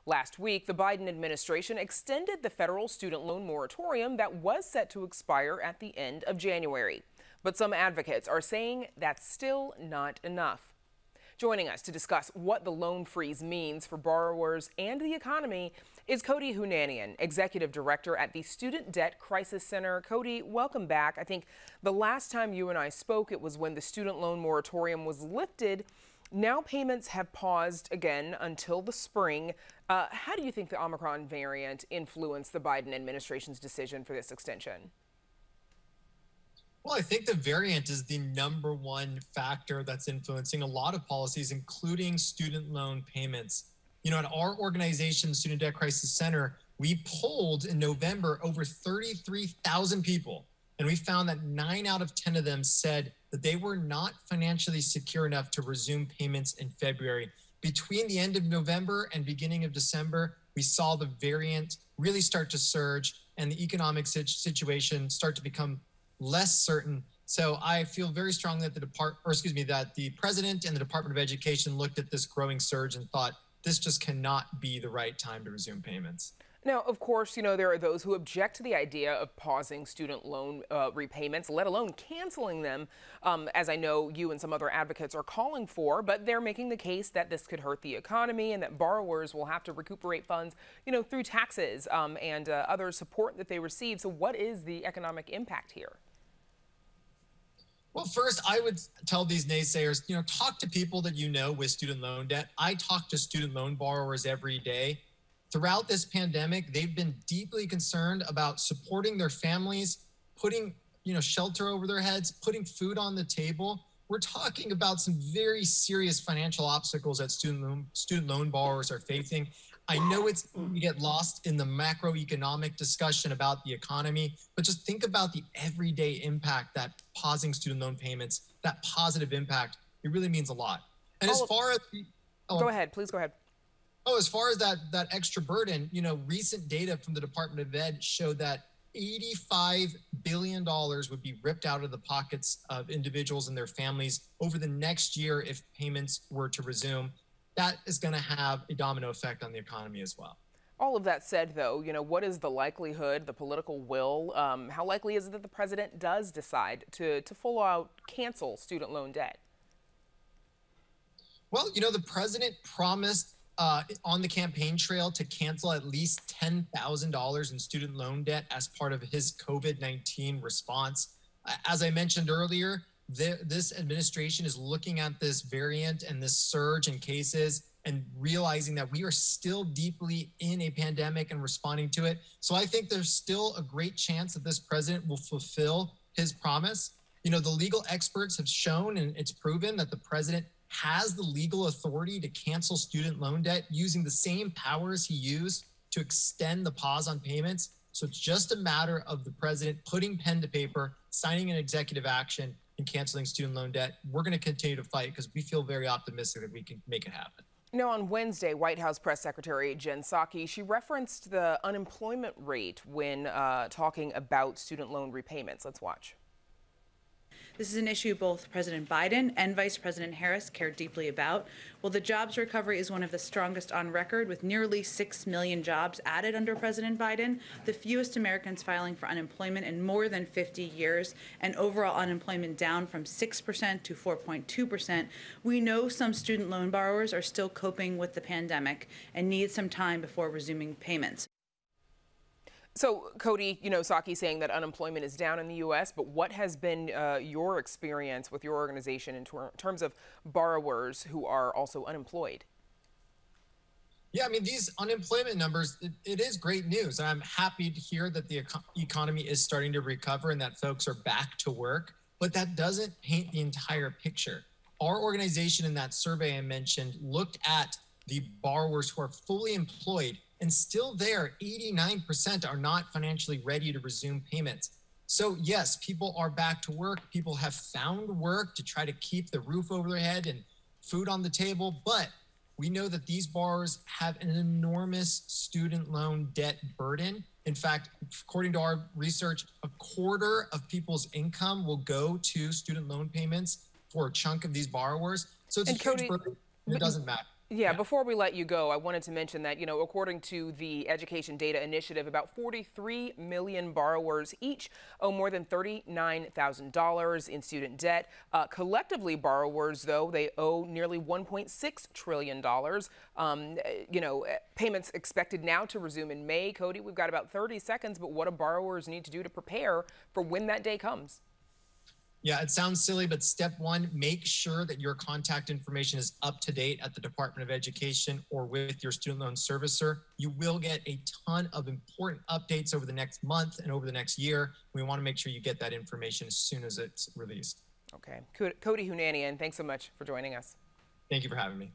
Last week, the Biden administration extended the federal student loan moratorium that was set to expire at the end of January. But some advocates are saying that's still not enough. Joining us to discuss what the loan freeze means for borrowers and the economy is Cody Hunanian, Executive Director at the Student Debt Crisis Center. Cody, welcome back. I think the last time you and I spoke, it was when the student loan moratorium was lifted. Now payments have paused again until the spring. How do you think the Omicron variant influenced the Biden administration's decision for this extension? Well, I think the variant is the #1 factor that's influencing a lot of policies, including student loan payments. You know, at our organization, Student Debt Crisis Center, we polled in November over 33,000 people, and we found that 9 out of 10 of them said that they were not financially secure enough to resume payments in February. Between the end of November and beginning of December, we saw the variant really start to surge and the economic situation start to become less certain. So I feel very strongly that that the president and the Department of Education looked at this growing surge and thought this just cannot be the right time to resume payments. Now, of course, you know, there are those who object to the idea of pausing student loan repayments, let alone canceling them, as I know you and some other advocates are calling for. But they're making the case that this could hurt the economy and that borrowers will have to recuperate funds, you know, through taxes and other support that they receive. So what is the economic impact here? Well, first, I would tell these naysayers, you know, talk to people that you know with student loan debt. I talk to student loan borrowers every day. Throughout this pandemic, they've been deeply concerned about supporting their families, putting, you know, shelter over their heads, putting food on the table. We're talking about some very serious financial obstacles that student loan borrowers are facing. I know it's going to get lost in the macroeconomic discussion about the economy, but just think about the everyday impact that pausing student loan payments, that positive impact, it really means a lot. And as far as go ahead, please go ahead. Oh, as far as that extra burden, you know, recent data from the Department of Ed showed that $85 billion would be ripped out of the pockets of individuals and their families over the next year if payments were to resume. That is going to have a domino effect on the economy as well. All of that said, though, you know, what is the likelihood, the political will? How likely is it that the president does decide to full out cancel student loan debt? Well, you know, the president promised on the campaign trail to cancel at least $10,000 in student loan debt as part of his COVID-19 response. As I mentioned earlier, this administration is looking at this variant and this surge in cases and realizing that we are still deeply in a pandemic and responding to it. So I think there's still a great chance that this president will fulfill his promise. You know, the legal experts have shown, and it's proven, that the president has the legal authority to cancel student loan debt using the same powers he used to extend the pause on payments. So it's just a matter of the president putting pen to paper, signing an executive action, and canceling student loan debt. We're going to continue to fight because we feel very optimistic that we can make it happen. Now, on Wednesday, White House Press Secretary Jen Psaki, she referenced the unemployment rate when talking about student loan repayments. Let's watch. This is an issue both President Biden and Vice President Harris care deeply about. While the jobs recovery is one of the strongest on record, with nearly 6 million jobs added under President Biden, the fewest Americans filing for unemployment in more than 50 years, and overall unemployment down from 6% to 4.2%, we know some student loan borrowers are still coping with the pandemic and need some time before resuming payments. So, Cody, you know, Psaki saying that unemployment is down in the U.S., but what has been your experience with your organization in terms of borrowers who are also unemployed? Yeah, I mean, these unemployment numbers, it is great news. I'm happy to hear that the economy is starting to recover and that folks are back to work, but that doesn't paint the entire picture. Our organization in that survey I mentioned looked at the borrowers who are fully employed, and still there, 89% are not financially ready to resume payments. So yes, people are back to work. People have found work to try to keep the roof over their head and food on the table. But we know that these borrowers have an enormous student loan debt burden. In fact, according to our research, a quarter of people's income will go to student loan payments for a chunk of these borrowers. So it's a huge burden. It doesn't matter. Yeah, before we let you go, I wanted to mention that, according to the Education Data Initiative, about 43 million borrowers each owe more than $39,000 in student debt. Collectively, borrowers, though, they owe nearly $1.6 trillion. Payments expected now to resume in May. Cody, we've got about 30 seconds, but what do borrowers need to do to prepare for when that day comes? Yeah, it sounds silly, but step one, make sure that your contact information is up to date at the Department of Education or with your student loan servicer. You will get a ton of important updates over the next month and over the next year. We want to make sure you get that information as soon as it's released. Okay. Cody Hunanian, thanks so much for joining us. Thank you for having me.